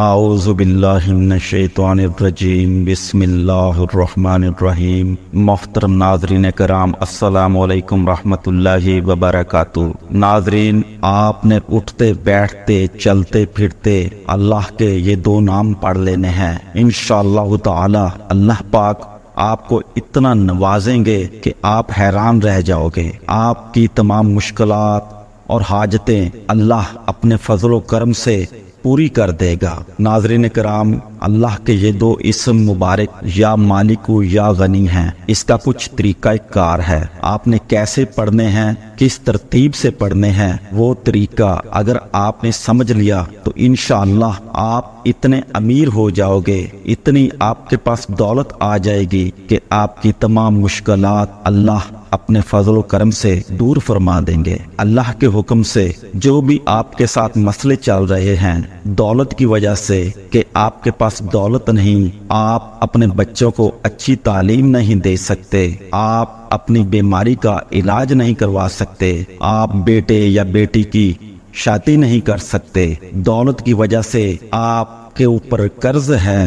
اعوذ باللہ من الشیطان الرجیم بسم اللہ الرحمن الرحیم۔ محترم ناظرین کرام، السلام علیکم رحمۃ اللہ وبرکاتہ۔ ناظرین، آپ نے اٹھتے بیٹھتے چلتے پھرتے اللہ کے یہ دو نام پڑھ لینے ہیں۔ انشاءاللہ تعالی اللہ پاک آپ کو اتنا نوازیں گے کہ آپ حیران رہ جاؤ گے۔ آپ کی تمام مشکلات اور حاجتیں اللہ اپنے فضل و کرم سے پوری کر دے گا۔ ناظرین کرام، اللہ کے یہ دو اسم مبارک یا مالک یا غنی ہیں، اس کا کچھ طریقہ کار ہے۔ آپ نے کیسے پڑھنے ہیں، کس ترتیب سے پڑھنے ہیں، وہ طریقہ اگر آپ نے سمجھ لیا تو انشاءاللہ آپ اتنے امیر ہو جاؤ گے، اتنی آپ کے پاس دولت آ جائے گی کہ آپ کی تمام مشکلات اللہ اپنے فضل و کرم سے دور فرما دیں گے۔ اللہ کے حکم سے جو بھی آپ کے ساتھ مسئلے چل رہے ہیں دولت کی وجہ سے کہ آپ کے پاس دولت نہیں، آپ اپنے بچوں کو اچھی تعلیم نہیں دے سکتے، آپ اپنی بیماری کا علاج نہیں کروا سکتے، آپ بیٹے یا بیٹی کی شادی نہیں کر سکتے، دولت کی وجہ سے آپ کے اوپر قرض ہے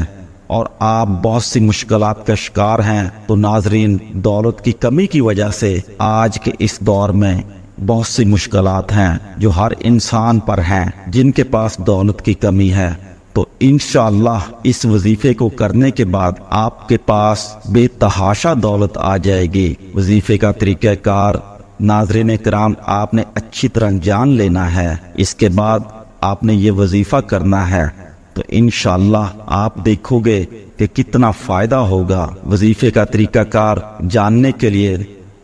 اور آپ بہت سی مشکلات کا شکار ہیں، تو ناظرین، دولت کی کمی کی وجہ سے آج کے اس دور میں بہت سی مشکلات ہیں جو ہر انسان پر ہیں جن کے پاس دولت کی کمی ہے۔ تو انشاءاللہ اس وظیفے کو کرنے کے بعد آپ کے پاس بے تحاشا دولت آ جائے گی۔ وظیفے کا طریقہ کار ناظرین کرام آپ نے اچھی طرح جان لینا ہے، اس کے بعد آپ نے یہ وظیفہ کرنا ہے تو انشاءاللہ آپ دیکھو گے کہ کتنا فائدہ ہوگا۔ وظیفے کا طریقہ کار جاننے کے لیے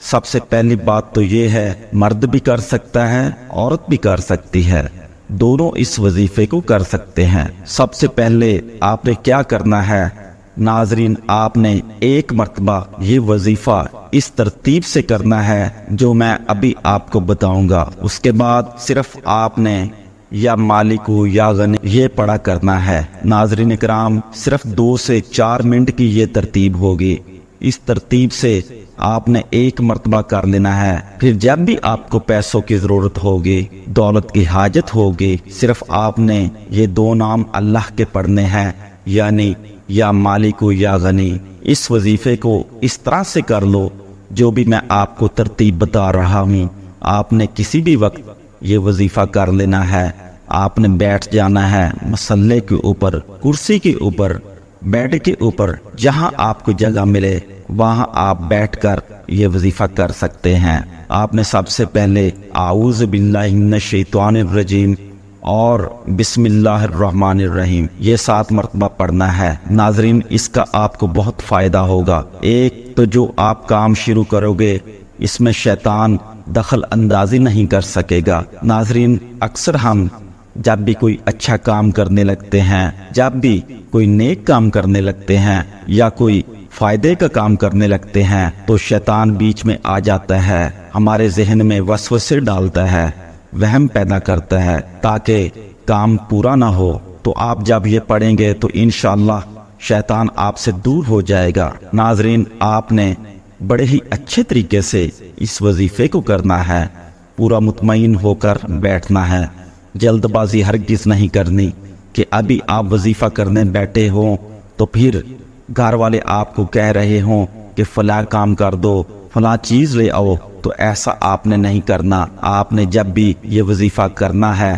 سب سے پہلی بات تو یہ ہے، مرد بھی کر سکتا ہے، عورت بھی کر سکتی ہے، دونوں اس وظیفے کو کر سکتے ہیں۔ سب سے پہلے آپ نے کیا کرنا ہے ناظرین، آپ نے ایک مرتبہ یہ وظیفہ اس ترتیب سے کرنا ہے جو میں ابھی آپ کو بتاؤں گا۔ اس کے بعد صرف آپ نے یا مالک یا غنی یہ پڑھا کرنا ہے۔ ناظرین کرام، صرف 2 سے 4 منٹ کی یہ ترتیب ہوگی، اس ترتیب سے آپ نے ایک مرتبہ کر لینا ہے۔ پھر جب بھی آپ کو پیسوں کی ضرورت ہوگی، دولت کی حاجت ہوگی، صرف آپ نے یہ 2 نام اللہ کے پڑھنے ہیں، یعنی یا مالک یا غنی۔ اس وظیفے کو اس طرح سے کر لو جو بھی میں آپ کو ترتیب بتا رہا ہوں، آپ نے کسی بھی وقت یہ وظیفہ کر لینا ہے۔ آپ نے بیٹھ جانا ہے مصلے کے اوپر، کرسی کے اوپر، بیڈ کے اوپر، جہاں آپ کو جگہ ملے وہاں آپ بیٹھ کر یہ وظیفہ کر سکتے ہیں۔ آپ نے سب سے پہلے اعوذ باللہ من الشیطان الرجیم اور بسم اللہ الرحمن الرحیم یہ 7 مرتبہ پڑھنا ہے۔ ناظرین، اس کا آپ کو بہت فائدہ ہوگا۔ ایک تو جو آپ کام شروع کرو گے اس میں شیطان دخل اندازی نہیں کر سکے گا۔ ناظرین، اکثر ہم جب بھی کوئی اچھا کام کرنے لگتے ہیں، جب بھی کوئی نیک کام کرنے لگتے ہیں یا کوئی فائدے کا کام کرنے لگتے ہیں تو شیطان بیچ میں آ جاتا ہے، ہمارے ذہن میں وسوسے ڈالتا ہے، وہم پیدا کرتا ہے تاکہ کام پورا نہ ہو۔ تو آپ جب یہ پڑھیں گے تو انشاءاللہ شیطان آپ سے دور ہو جائے گا۔ ناظرین، آپ نے بڑے ہی اچھے طریقے سے اس وظیفے کو کرنا ہے، پورا مطمئن ہو کر بیٹھنا ہے، جلد بازی ہرگز نہیں کرنی کہ ابھی آپ وظیفہ کرنے بیٹھے ہوں تو پھر گھر والے آپ کو کہہ رہے ہوں کہ فلاں کام کر دو، فلاں چیز لے آؤ، تو ایسا آپ نے نہیں کرنا۔ آپ نے جب بھی یہ وظیفہ کرنا ہے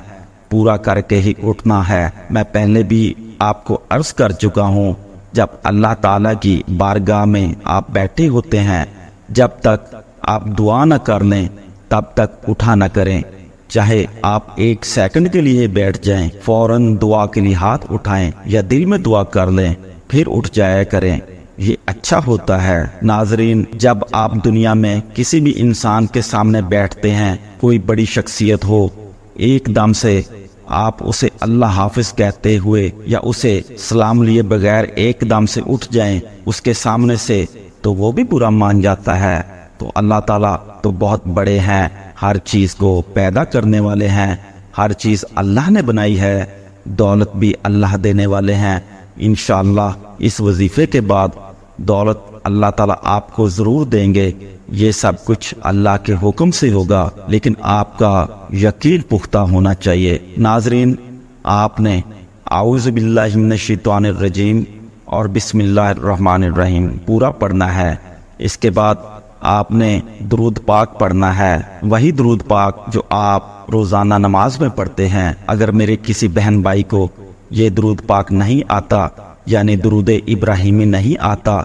پورا کر کے ہی اٹھنا ہے۔ میں پہلے بھی آپ کو عرض کر چکا ہوں، جب اللہ تعالیٰ کی بارگاہ میں آپ بیٹھے ہوتے ہیں، جب تک آپ دعا نہ کر لیں تب تک اٹھا نہ کریں، چاہے آپ 1 سیکنڈ کے لیے بیٹھ جائیں، فوراً دعا کے لیے ہاتھ اٹھائیں یا دل میں دعا کر لیں پھر اٹھ جایا کریں، یہ اچھا ہوتا ہے۔ ناظرین، جب آپ دنیا میں کسی بھی انسان کے سامنے بیٹھتے ہیں، کوئی بڑی شخصیت ہو، ایک دم سے آپ اسے اللہ حافظ کہتے ہوئے یا اسے سلام لیے بغیر ایک دم سے اٹھ جائیں اس کے سامنے سے تو وہ بھی برا مان جاتا ہے۔ تو اللہ تعالیٰ تو بہت بڑے ہیں، ہر چیز کو پیدا کرنے والے ہیں، ہر چیز اللہ نے بنائی ہے، دولت بھی اللہ دینے والے ہیں۔ انشاءاللہ اس وظیفے کے بعد دولت اللہ تعالیٰ آپ کو ضرور دیں گے، یہ سب کچھ اللہ کے حکم سے ہوگا، لیکن آپ کا یقین پختہ ہونا چاہیے۔ ناظرین، آپ نے اعوذ باللہ من الشیطان الرجیم اور بسم اللہ الرحمن الرحیم پورا پڑھنا ہے۔ اس کے بعد آپ نے درود پاک پڑھنا ہے، وہی درود پاک جو آپ روزانہ نماز میں پڑھتے ہیں۔ اگر میرے کسی بہن بھائی کو یہ درود پاک نہیں آتا، یعنی درود ابراہیمی نہیں آتا،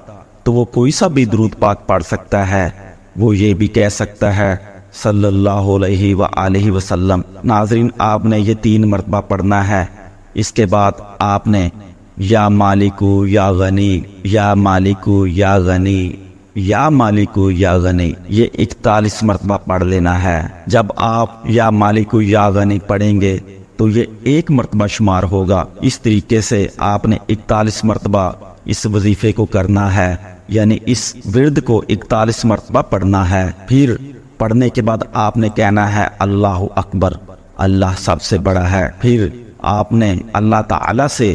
تو وہ کوئی سا بھی درود پاک پڑھ سکتا ہے۔ وہ یہ بھی کہہ سکتا ہے صلی اللہ علیہ وآلہ وسلم۔ ناظرین، آپ نے یہ 3 مرتبہ پڑھنا ہے۔ اس کے بعد آپ نے یا مالکو یا غنی، یا مالکو یا غنی، یا مالکو یا غنی، یہ 41 مرتبہ پڑھ لینا ہے۔ جب آپ یا مالکو یا غنی پڑھیں گے تو یہ 1 مرتبہ شمار ہوگا۔ اس طریقے سے آپ نے 41 مرتبہ اس وظیفے کو کرنا ہے، یعنی اس ورد کو 41 مرتبہ پڑھنا ہے۔ پھر پڑھنے کے بعد آپ نے کہنا ہے اللہ اکبر، اللہ سب سے بڑا ہے۔ پھر آپ نے اللہ تعالی سے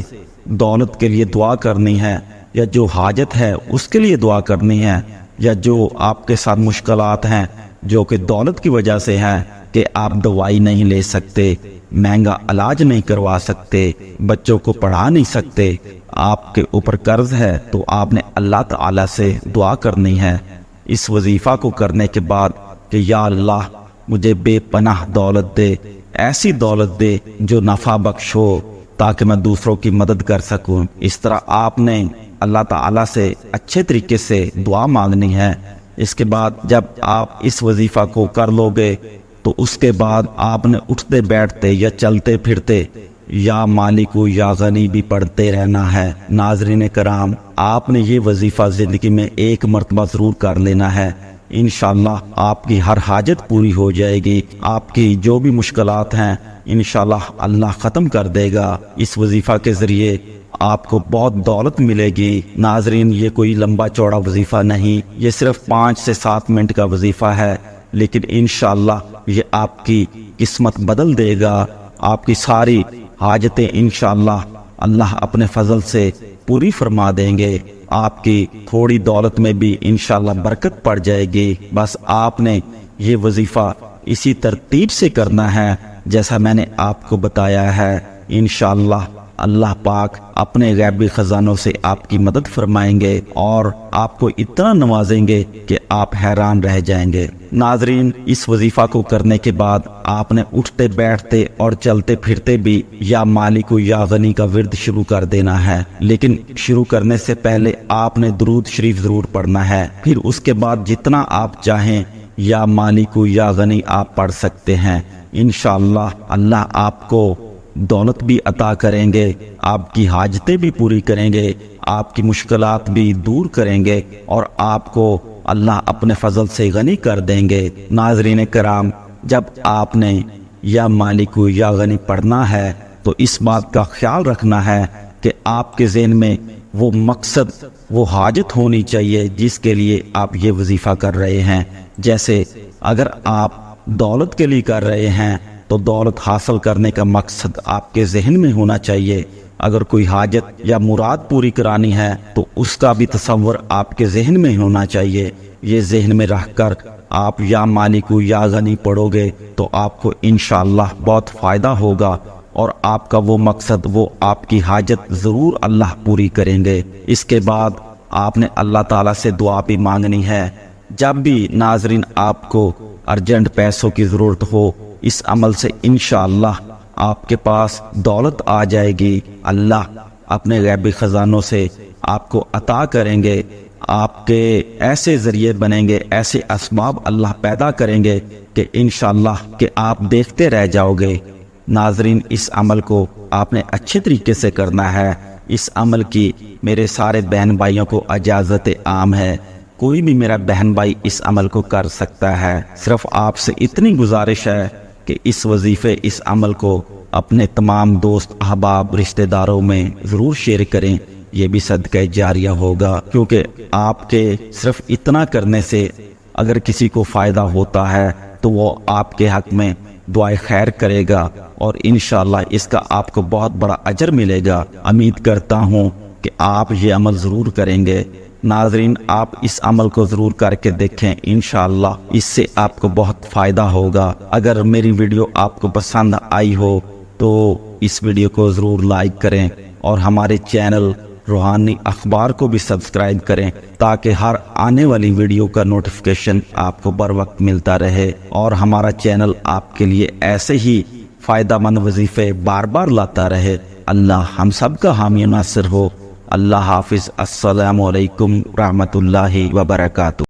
دولت کے لیے دعا کرنی ہے، یا جو حاجت ہے اس کے لیے دعا کرنی ہے، یا جو آپ کے ساتھ مشکلات ہیں جو کہ دولت کی وجہ سے ہیں، کہ آپ دوائی نہیں لے سکتے، مہنگا علاج نہیں کروا سکتے، بچوں کو پڑھا نہیں سکتے، آپ کے اوپر قرض ہے، تو آپ نے اللہ تعالی سے دعا کرنی ہے اس وظیفہ کو کرنے کے بعد کہ یا اللہ مجھے بے پناہ دولت دے، ایسی دولت دے جو نفع بخش ہو، تاکہ میں دوسروں کی مدد کر سکوں۔ اس طرح آپ نے اللہ تعالیٰ سے اچھے طریقے سے دعا مانگنی ہے۔ اس کے بعد جب آپ اس وظیفہ کو کر لو گے تو اس کے بعد آپ نے اٹھتے بیٹھتے یا چلتے پھرتے یا مالکو یا غنی بھی پڑھتے رہنا ہے۔ ناظرین کرام، آپ نے یہ وظیفہ زندگی میں 1 مرتبہ ضرور کر لینا ہے۔ انشاءاللہ آپ کی ہر حاجت پوری ہو جائے گی، آپ کی جو بھی مشکلات ہیں انشاءاللہ اللہ ختم کر دے گا۔ اس وظیفہ کے ذریعے آپ کو بہت دولت ملے گی۔ ناظرین، یہ کوئی لمبا چوڑا وظیفہ نہیں، یہ صرف 5 سے 7 منٹ کا وظیفہ ہے، لیکن انشاءاللہ یہ آپ کی قسمت بدل دے گا۔ آپ کی ساری حاجتیں انشاءاللہ اللہ اپنے فضل سے پوری فرما دیں گے۔ آپ کی تھوڑی دولت میں بھی انشاءاللہ برکت پڑ جائے گی۔ بس آپ نے یہ وظیفہ اسی ترتیب سے کرنا ہے جیسا میں نے آپ کو بتایا ہے۔ انشاءاللہ اللہ پاک اپنے غیبی خزانوں سے آپ کی مدد فرمائیں گے اور آپ کو اتنا نوازیں گے کہ آپ حیران رہ جائیں گے۔ ناظرین، اس وظیفہ کو کرنے کے بعد آپ نے اٹھتے بیٹھتے اور چلتے پھرتے بھی یا مالک یا غنی کا ورد شروع کر دینا ہے، لیکن شروع کرنے سے پہلے آپ نے درود شریف ضرور پڑھنا ہے۔ پھر اس کے بعد جتنا آپ چاہیں یا مالک یا غنی آپ پڑھ سکتے ہیں۔ انشاءاللہ اللہ آپ کو دولت بھی عطا کریں گے، آپ کی حاجتیں بھی پوری کریں گے، آپ کی مشکلات بھی دور کریں گے اور آپ کو اللہ اپنے فضل سے غنی کر دیں گے۔ ناظرین کرام، جب آپ نے یا مالک یا غنی پڑھنا ہے تو اس بات کا خیال رکھنا ہے کہ آپ کے ذہن میں وہ مقصد، وہ حاجت ہونی چاہیے جس کے لیے آپ یہ وظیفہ کر رہے ہیں۔ جیسے اگر آپ دولت کے لیے کر رہے ہیں تو دولت حاصل کرنے کا مقصد آپ کے ذہن میں ہونا چاہیے۔ اگر کوئی حاجت یا مراد پوری کرانی ہے تو اس کا بھی تصور آپ کے ذہن میں ہونا چاہیے۔ یہ ذہن میں رکھ کر آپ یا مالک یا غنی پڑھو گے تو آپ کو انشاءاللہ بہت فائدہ ہوگا اور آپ کا وہ مقصد، وہ آپ کی حاجت ضرور اللہ پوری کریں گے۔ اس کے بعد آپ نے اللہ تعالیٰ سے دعا بھی مانگنی ہے۔ جب بھی ناظرین آپ کو ارجنٹ پیسوں کی ضرورت ہو، اس عمل سے انشاءاللہ آپ کے پاس دولت آ جائے گی۔ اللہ اپنے غیبی خزانوں سے آپ کو عطا کریں گے، آپ کے ایسے ذریعے بنیں گے، ایسے اسباب اللہ پیدا کریں گے کہ انشاءاللہ کہ آپ دیکھتے رہ جاؤ گے۔ ناظرین، اس عمل کو آپ نے اچھے طریقے سے کرنا ہے۔ اس عمل کی میرے سارے بہن بھائیوں کو اجازت عام ہے، کوئی بھی میرا بہن بھائی اس عمل کو کر سکتا ہے۔ صرف آپ سے اتنی گزارش ہے کہ اس وظیفے، اس عمل کو اپنے تمام دوست احباب رشتہ داروں میں ضرور شیئر کریں، یہ بھی صدقہ جاریہ ہوگا، کیونکہ آپ کے صرف اتنا کرنے سے اگر کسی کو فائدہ ہوتا ہے تو وہ آپ کے حق میں دعائے خیر کرے گا اور انشاءاللہ اس کا آپ کو بہت بڑا اجر ملے گا۔ امید کرتا ہوں کہ آپ یہ عمل ضرور کریں گے۔ ناظرین، آپ اس عمل کو ضرور کر کے دیکھیں، انشاءاللہ اس سے آپ کو بہت فائدہ ہوگا۔ اگر میری ویڈیو آپ کو پسند آئی ہو تو اس ویڈیو کو ضرور لائک کریں اور ہمارے چینل روحانی اخبار کو بھی سبسکرائب کریں تاکہ ہر آنے والی ویڈیو کا نوٹیفیکیشن آپ کو بر وقت ملتا رہے، اور ہمارا چینل آپ کے لیے ایسے ہی فائدہ مند وظیفے بار بار لاتا رہے۔ اللہ ہم سب کا حامی ناصر ہو۔ اللہ حافظ۔ السلام علیکم ورحمۃ اللہ وبرکاتہ۔